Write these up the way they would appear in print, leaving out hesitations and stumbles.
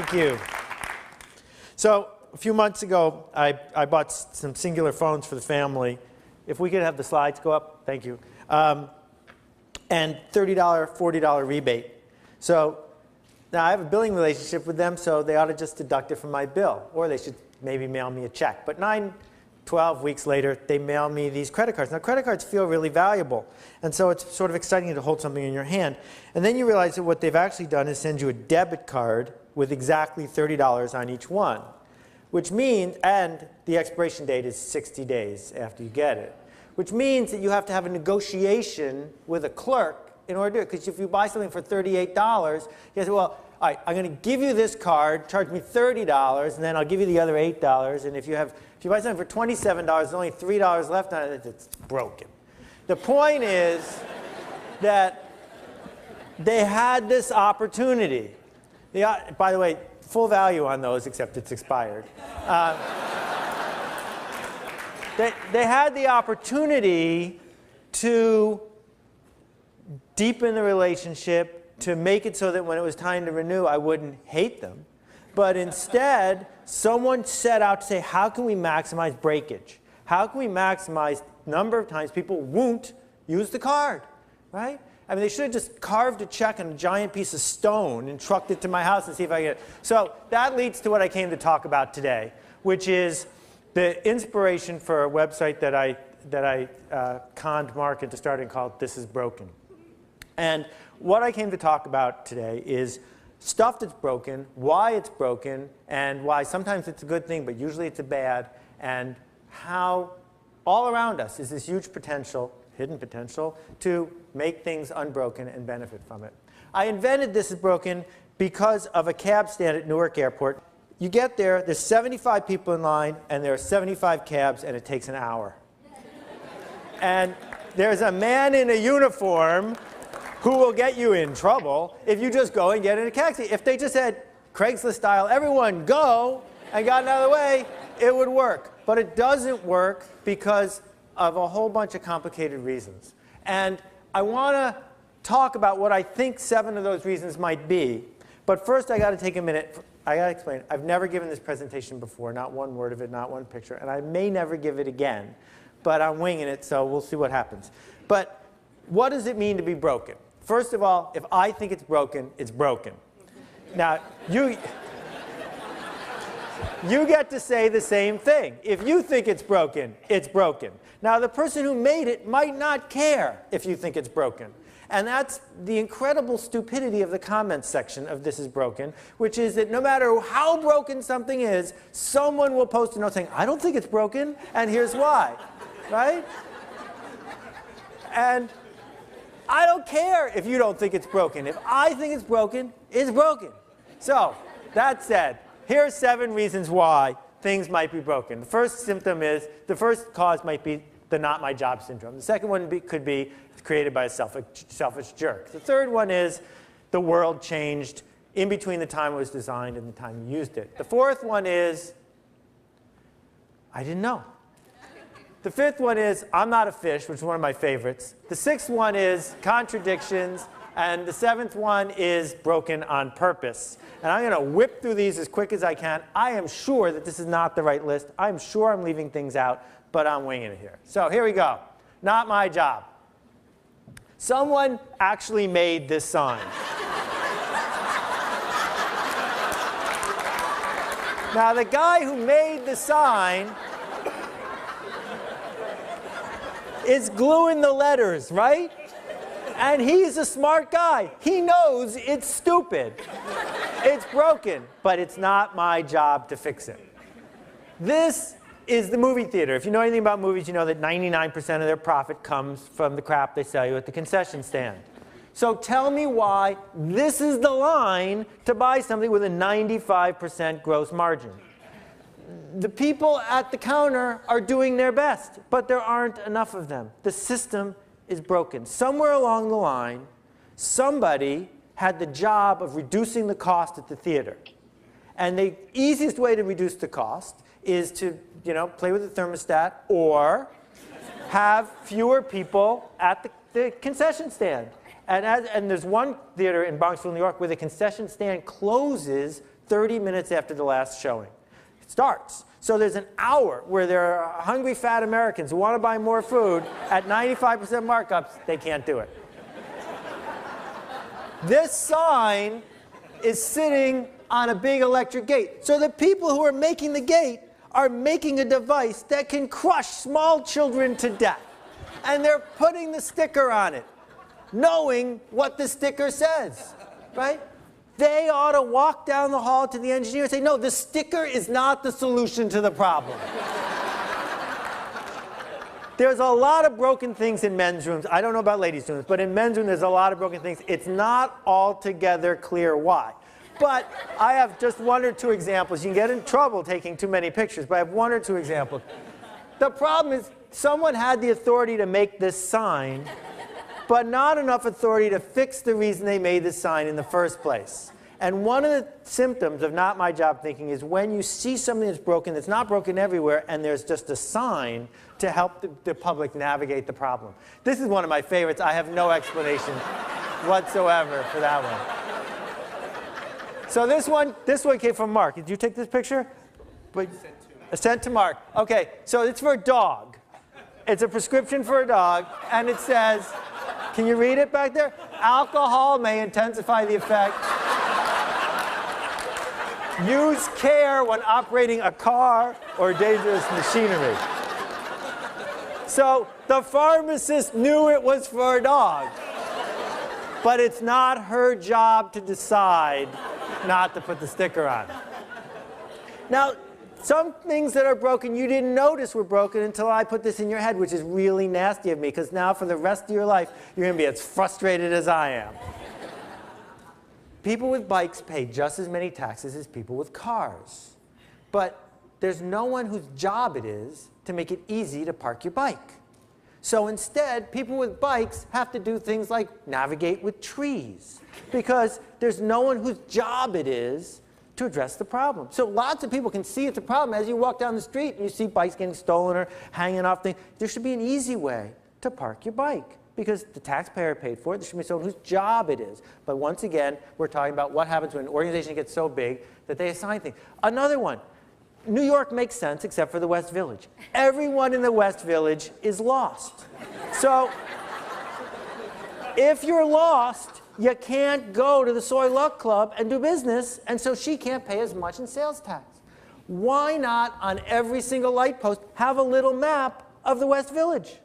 Thank you. So a few months ago, I bought some singular phones for the family. If we could have the slides go up, thank you. And $30, $40 rebate. So now I have a billing relationship with them, so they ought to just deduct it from my bill. Or they should maybe mail me a check. But 12 weeks later, they mail me these credit cards. Now, credit cards feel really valuable. And so it's sort of exciting to hold something in your hand. And then you realize that what they've actually done is send you a debit card with exactly $30 on each one. Which means, and the expiration date is 60 days after you get it. Which means that you have to have a negotiation with a clerk in order to do it. Because if you buy something for $38, you say, well, all right, I'm going to give you this card, charge me $30, and then I'll give you the other $8. And if you buy something for $27, there's only $3 left on it, it's broken. The point is that they had this opportunity. By the way, full value on those, except it's expired. They had the opportunity to deepen the relationship, to make it so that when it was time to renew, I wouldn't hate them. But instead, someone set out to say, how can we maximize breakage? How can we maximize the number of times people won't use the card, right? I mean, they should have just carved a check on a giant piece of stone and trucked it to my house and see if I get it. So that leads to what I came to talk about today, which is the inspiration for a website that I conned Mark into starting called This Is Broken. And what I came to talk about today is stuff that's broken, why it's broken, and why sometimes it's a good thing, but usually it's a bad, and how all around us is this huge potential, hidden potential, to make things unbroken and benefit from it. I invented This Is Broken because of a cab stand at Newark Airport. You get there, there's 75 people in line, and there are 75 cabs, and it takes an hour. And there's a man in a uniform who will get you in trouble if you just go and get in a taxi. If they just said, Craigslist style, everyone go, and got out of the way, it would work. But it doesn't work because of a whole bunch of complicated reasons. And I want to talk about what I think 7 of those reasons might be. But first, I got to take a minute. I got to explain. I've never given this presentation before, not one word of it, not one picture. And I may never give it again. But I'm winging it, so we'll see what happens. But what does it mean to be broken? First of all, if I think it's broken, it's broken. Now, you get to say the same thing. If you think it's broken, it's broken. Now, the person who made it might not care if you think it's broken. And that's the incredible stupidity of the comments section of This Is Broken, which is that no matter how broken something is, someone will post a note saying, I don't think it's broken, and here's why. Right? And I don't care if you don't think it's broken. If I think it's broken, it's broken. So, that said, here are 7 reasons why things might be broken. The first symptom is, the first cause might be the not my job syndrome. The second one could be created by a selfish jerk. The third one is the world changed in between the time it was designed and the time you used it. The fourth one is I didn't know. The fifth one is I'm not a fish, which is one of my favorites. The sixth one is contradictions. And the 7th one is broken on purpose. And I'm going to whip through these as quick as I can. I am sure that this is not the right list. I'm sure I'm leaving things out, but I'm winging it here. So here we go. Not my job. Someone actually made this sign. Now, the guy who made the sign is gluing the letters, right? And he's a smart guy. He knows it's stupid. It's broken, but it's not my job to fix it. This is the movie theater. If you know anything about movies, you know that 99% of their profit comes from the crap they sell you at the concession stand. So tell me why this is the line to buy something with a 95% gross margin. The people at the counter are doing their best, but there aren't enough of them. The system is broken. Somewhere along the line, somebody had the job of reducing the cost at the theater. And the easiest way to reduce the cost is to, play with the thermostat or have fewer people at the concession stand. And there's one theater in Bronxville, New York, where the concession stand closes 30 minutes after the last showing. It starts. So there's an hour where there are hungry, fat Americans who want to buy more food at 95% markups. They can't do it. This sign is sitting on a big electric gate. So the people who are making the gate are making a device that can crush small children to death. And they're putting the sticker on it, knowing what the sticker says, right? They ought to walk down the hall to the engineer and say, no, the sticker is not the solution to the problem. There's a lot of broken things in men's rooms. I don't know about ladies' rooms, but in men's rooms there's a lot of broken things. It's not altogether clear why. But I have just one or two examples. You can get in trouble taking too many pictures, but I have one or two examples. The problem is someone had the authority to make this sign, but not enough authority to fix the reason they made this sign in the first place. And one of the symptoms of not my job thinking is when you see something that's broken, that's not broken everywhere, and there's just a sign to help the public navigate the problem. This is one of my favorites. I have no explanation whatsoever for that one. So this one came from Mark. Did you take this picture? Sent to Mark. Okay, so it's for a dog. It's a prescription for a dog, and it says, can you read it back there? Alcohol may intensify the effect. Use care when operating a car or dangerous machinery. So the pharmacist knew it was for a dog, but it's not her job to decide not to put the sticker on. Now, some things that are broken you didn't notice were broken until I put this in your head, which is really nasty of me, because now for the rest of your life, you're going to be as frustrated as I am. People with bikes pay just as many taxes as people with cars. But there's no one whose job it is to make it easy to park your bike. So instead, people with bikes have to do things like navigate with trees, because there's no one whose job it is to address the problem. So lots of people can see it's a problem as you walk down the street and you see bikes getting stolen or hanging off things. There should be an easy way to park your bike, because the taxpayer paid for it. There should be someone whose job it is. But once again, we're talking about what happens when an organization gets so big that they assign things. Another one, New York makes sense except for the West Village. Everyone in the West Village is lost. So if you're lost, you can't go to the Soy Luck Club and do business, and so she can't pay as much in sales tax. Why not, on every single light post, have a little map of the West Village?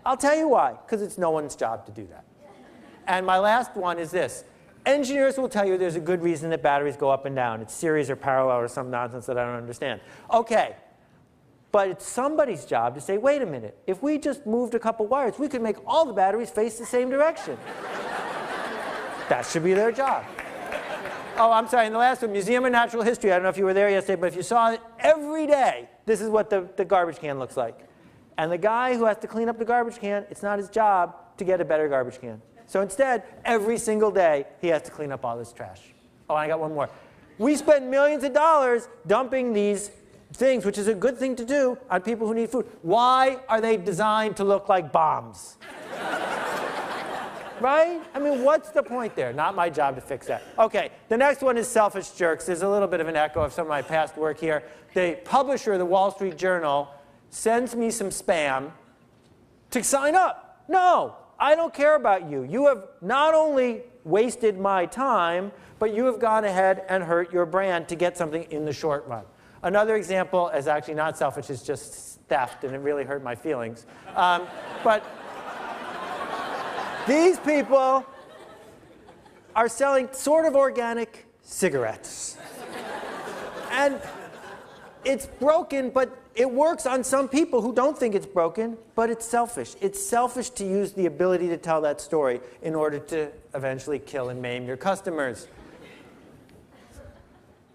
I'll tell you why, because it's no one's job to do that. And my last one is this. Engineers will tell you there's a good reason that batteries go up and down. It's series or parallel or some nonsense that I don't understand. Okay, but it's somebody's job to say, wait a minute, if we just moved a couple wires, we could make all the batteries face the same direction. That should be their job. Oh, I'm sorry, in the last one, Museum of Natural History, I don't know if you were there yesterday, but if you saw it every day, this is what the garbage can looks like. And the guy who has to clean up the garbage can, it's not his job to get a better garbage can. So instead, every single day, he has to clean up all this trash. Oh, I got one more. We spend millions of dollars dumping these things, which is a good thing to do, on people who need food. Why are they designed to look like bombs? Right? I mean, what's the point there? Not my job to fix that. Okay, the next one is selfish jerks. There's a little bit of an echo of some of my past work here. The publisher of the Wall Street Journal sends me some spam to sign up. No, I don't care about you. You have not only wasted my time, but you have gone ahead and hurt your brand to get something in the short run. Another example is actually not selfish, it's just theft, and it really hurt my feelings. But these people are selling sort of organic cigarettes. And it's broken, but it works on some people who don't think it's broken, but it's selfish. It's selfish to use the ability to tell that story in order to eventually kill and maim your customers.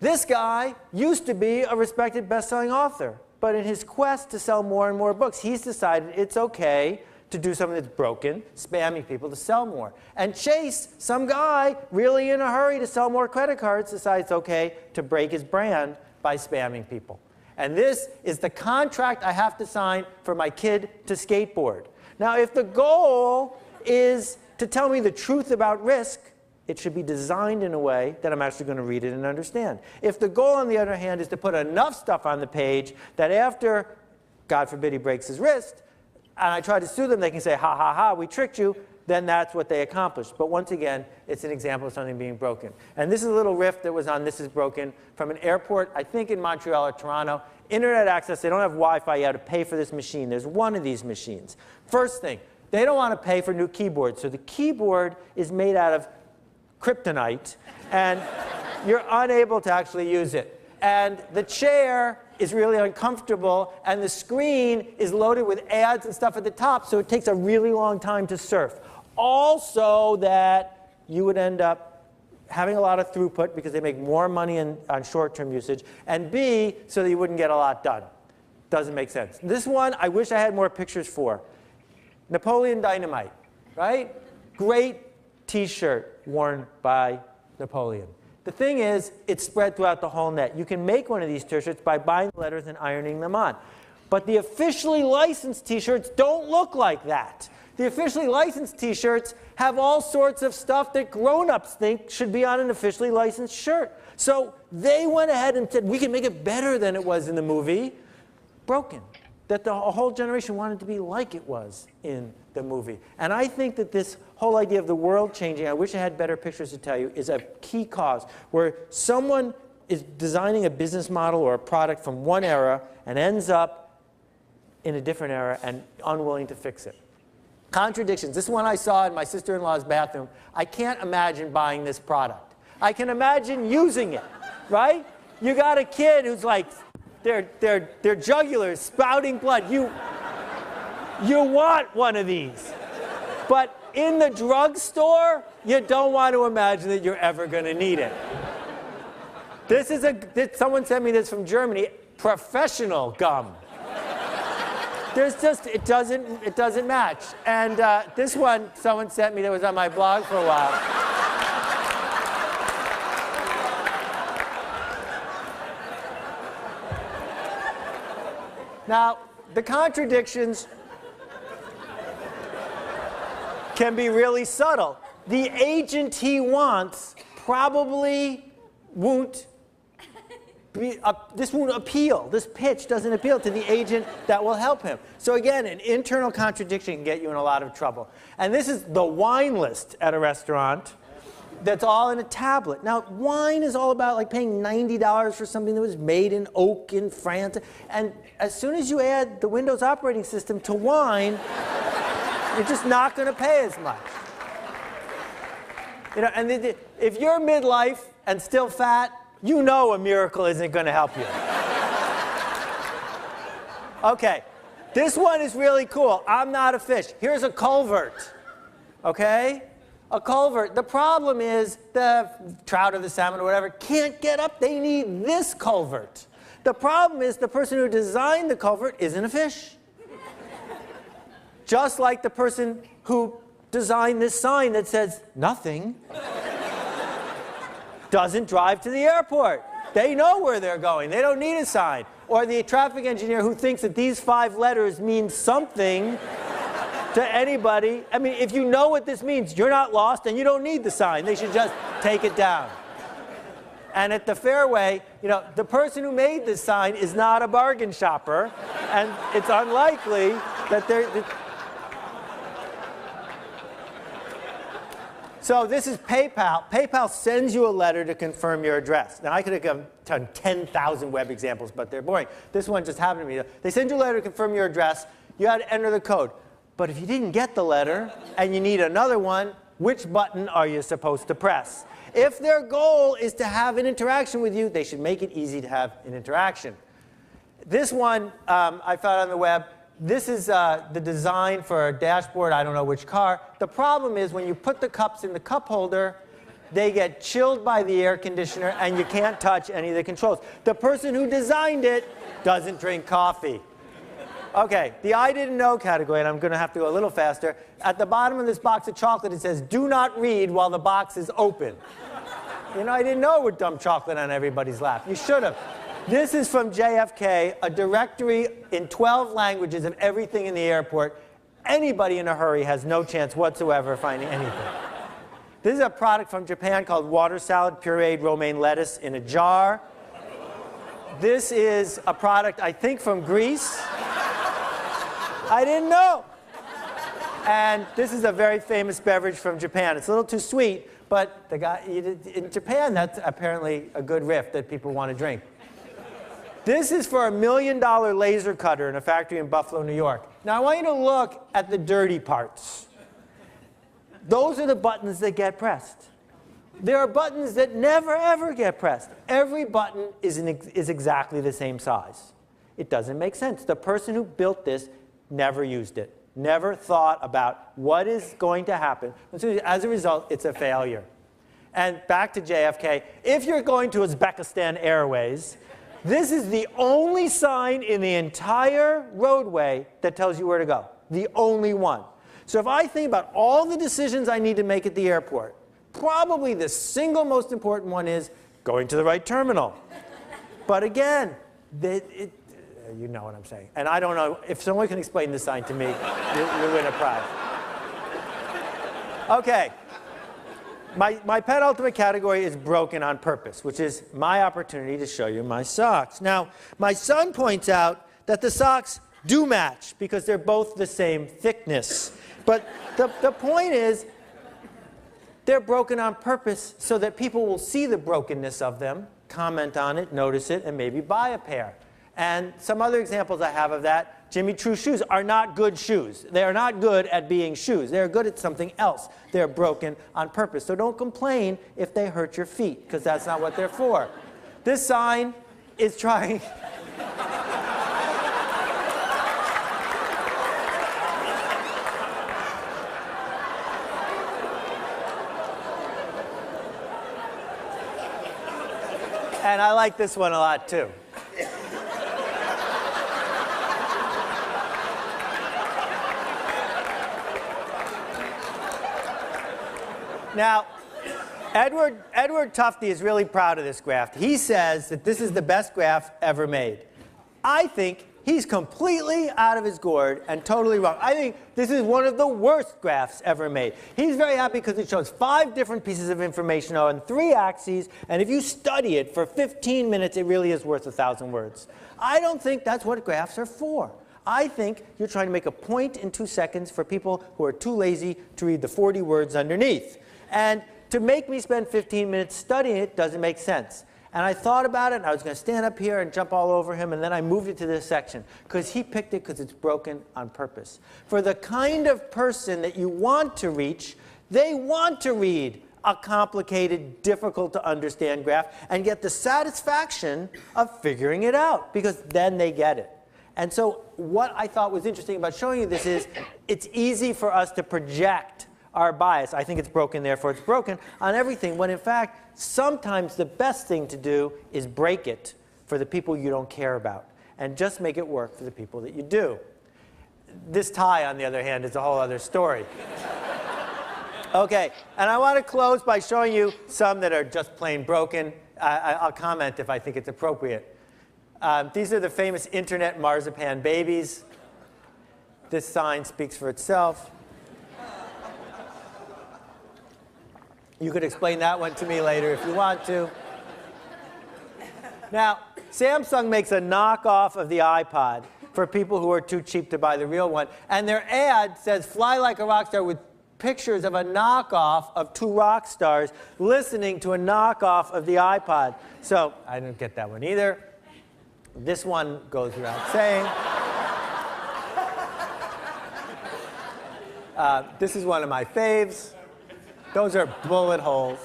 This guy used to be a respected best-selling author, but in his quest to sell more and more books, he's decided it's okay to do something that's broken, spamming people to sell more. And Chase, some guy really in a hurry to sell more credit cards, decides it's okay to break his brand by spamming people. And this is the contract I have to sign for my kid to skateboard. Now, if the goal is to tell me the truth about risk, it should be designed in a way that I'm actually going to read it and understand. If the goal, on the other hand, is to put enough stuff on the page that after, God forbid, he breaks his wrist, and I try to sue them, they can say, ha, ha, ha, we tricked you, then that's what they accomplished. But once again, it's an example of something being broken. And this is a little riff that was on This Is Broken from an airport, I think in Montreal or Toronto. Internet access, they don't have Wi-Fi, you have to pay for this machine. There's one of these machines. First thing, they don't want to pay for new keyboards. So the keyboard is made out of kryptonite, and you're unable to actually use it. And the chair is really uncomfortable, and the screen is loaded with ads and stuff at the top, so it takes a really long time to surf. Also, that you would end up having a lot of throughput because they make more money on short-term usage, and B, so that you wouldn't get a lot done. Doesn't make sense. This one, I wish I had more pictures for. Napoleon Dynamite, right? Great T-shirt worn by Napoleon. The thing is, it's spread throughout the whole net. You can make one of these T-shirts by buying the letters and ironing them on. But the officially licensed T-shirts don't look like that. The officially licensed T-shirts have all sorts of stuff that grown-ups think should be on an officially licensed shirt. So they went ahead and said, we can make it better than it was in the movie. Broken. That the whole generation wanted to be like it was in the movie. And I think that this whole idea of the world changing, I wish I had better pictures to tell you, is a key cause where someone is designing a business model or a product from one era and ends up in a different era and unwilling to fix it. Contradictions. This one I saw in my sister-in-law's bathroom. I can't imagine buying this product. I can imagine using it, right? You got a kid who's like, their jugular is spouting blood. You want one of these. But in the drugstore, you don't want to imagine that you're ever going to need it. Someone sent me this from Germany, professional gum. There's just, it doesn't match. And this one, someone sent me that was on my blog for a while. Now, the contradictions can be really subtle. The agent he wants probably won't be, this won't appeal. This pitch doesn't appeal to the agent that will help him. So again, an internal contradiction can get you in a lot of trouble. And this is the wine list at a restaurant that's all in a tablet. Now, wine is all about like paying $90 for something that was made in oak in France. And as soon as you add the Windows operating system to wine, you're just not going to pay as much. You know, and if you're midlife and still fat, you know a miracle isn't going to help you. Okay, this one is really cool. I'm not a fish. Here's a culvert, okay? A culvert. The problem is the trout or the salmon or whatever can't get up. They need this culvert. The problem is the person who designed the culvert isn't a fish. Just like the person who designed this sign that says nothing doesn't drive to the airport. They know where they're going. They don't need a sign. Or the traffic engineer who thinks that these 5 letters mean something to anybody. I mean, if you know what this means, you're not lost and you don't need the sign. They should just take it down. And at the fairway, you know, the person who made this sign is not a bargain shopper, and it's unlikely that they're... So this is PayPal. PayPal sends you a letter to confirm your address. Now, I could have done 10,000 web examples, but they're boring. This one just happened to me. They send you a letter to confirm your address. You had to enter the code. But if you didn't get the letter and you need another one, which button are you supposed to press? If their goal is to have an interaction with you, they should make it easy to have an interaction. This one I found on the web. This is the design for a dashboard, I don't know which car. The problem is when you put the cups in the cup holder, they get chilled by the air conditioner and you can't touch any of the controls. The person who designed it doesn't drink coffee. Okay, the I didn't know category, and I'm going to have to go a little faster. At the bottom of this box of chocolate, it says, do not read while the box is open. You know, I didn't know it would dump chocolate on everybody's lap. You should have. This is from JFK, a directory in 12 languages of everything in the airport. Anybody in a hurry has no chance whatsoever of finding anything. This is a product from Japan called water salad pureed romaine lettuce in a jar. This is a product, I think, from Greece. I didn't know. And this is a very famous beverage from Japan. It's a little too sweet, but the guy in Japan, that's apparently a good riff that people want to drink. This is for a $1 million laser cutter in a factory in Buffalo, New York. Now, I want you to look at the dirty parts. Those are the buttons that get pressed. There are buttons that never, ever get pressed. Every button is exactly the same size. It doesn't make sense. The person who built this never used it, never thought about what is going to happen. As a result, it's a failure. And back to JFK, if you're going to Uzbekistan Airways, this is the only sign in the entire roadway that tells you where to go. The only one. So if I think about all the decisions I need to make at the airport, probably the single most important one is going to the right terminal. But again, you know what I'm saying. And I don't know, if someone can explain this sign to me, you win a prize. Okay. My penultimate category is broken on purpose, which is my opportunity to show you my socks. Now, my son points out that the socks do match because they're both the same thickness. But the point is, they're broken on purpose so that people will see the brokenness of them, comment on it, notice it, and maybe buy a pair. And some other examples I have of that, Jimmy Choo shoes are not good shoes. They are not good at being shoes. They're good at something else. They're broken on purpose. So don't complain if they hurt your feet, because that's not what they're for. This sign is trying... And I like this one a lot, too. Now, Edward Tufte is really proud of this graph. He says that this is the best graph ever made. I think he's completely out of his gourd and totally wrong. I think this is one of the worst graphs ever made. He's very happy because it shows 5 different pieces of information on 3 axes, and if you study it for 15 minutes, it really is worth 1,000 words. I don't think that's what graphs are for. I think you're trying to make a point in 2 seconds for people who are too lazy to read the 40 words underneath. And to make me spend 15 minutes studying it doesn't make sense. And I thought about it, and I was going to stand up here and jump all over him, and then I moved it to this section, because he picked it because it's broken on purpose. For the kind of person that you want to reach, they want to read a complicated, difficult to understand graph and get the satisfaction of figuring it out, because then they get it. And so what I thought was interesting about showing you this is it's easy for us to project our bias. I think it's broken, therefore it's broken, on everything, when in fact, sometimes the best thing to do is break it for the people you don't care about, and just make it work for the people that you do. This tie, on the other hand, is a whole other story. Okay, and I want to close by showing you some that are just plain broken. I'll comment if I think it's appropriate. These are the famous internet marzipan babies. This sign speaks for itself. You could explain that one to me later if you want to. Now, Samsung makes a knockoff of the iPod for people who are too cheap to buy the real one. And their ad says, "Fly like a rock star," with pictures of a knockoff of 2 rock stars listening to a knockoff of the iPod. So I didn't get that one either. This one goes without saying. This is one of my faves. Those are bullet holes.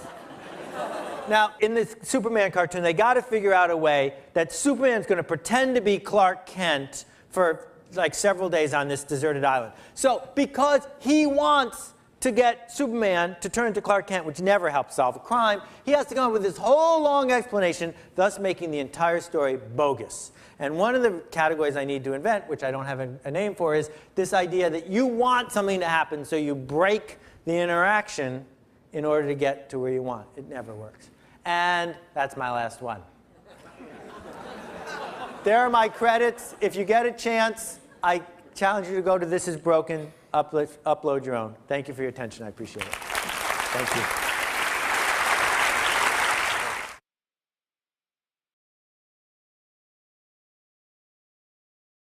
Now, in this Superman cartoon, they got to figure out a way that Superman's going to pretend to be Clark Kent for like several days on this deserted island. So, because he wants to get Superman to turn into Clark Kent, which never helps solve a crime, he has to come up with this whole long explanation, thus making the entire story bogus. And one of the categories I need to invent, which I don't have a name for, is this idea that you want something to happen, so you break the interaction in order to get to where you want. It never works. And that's my last one. There are my credits. If you get a chance, I challenge you to go to This Is Broken, upload your own. Thank you for your attention. I appreciate it. Thank you.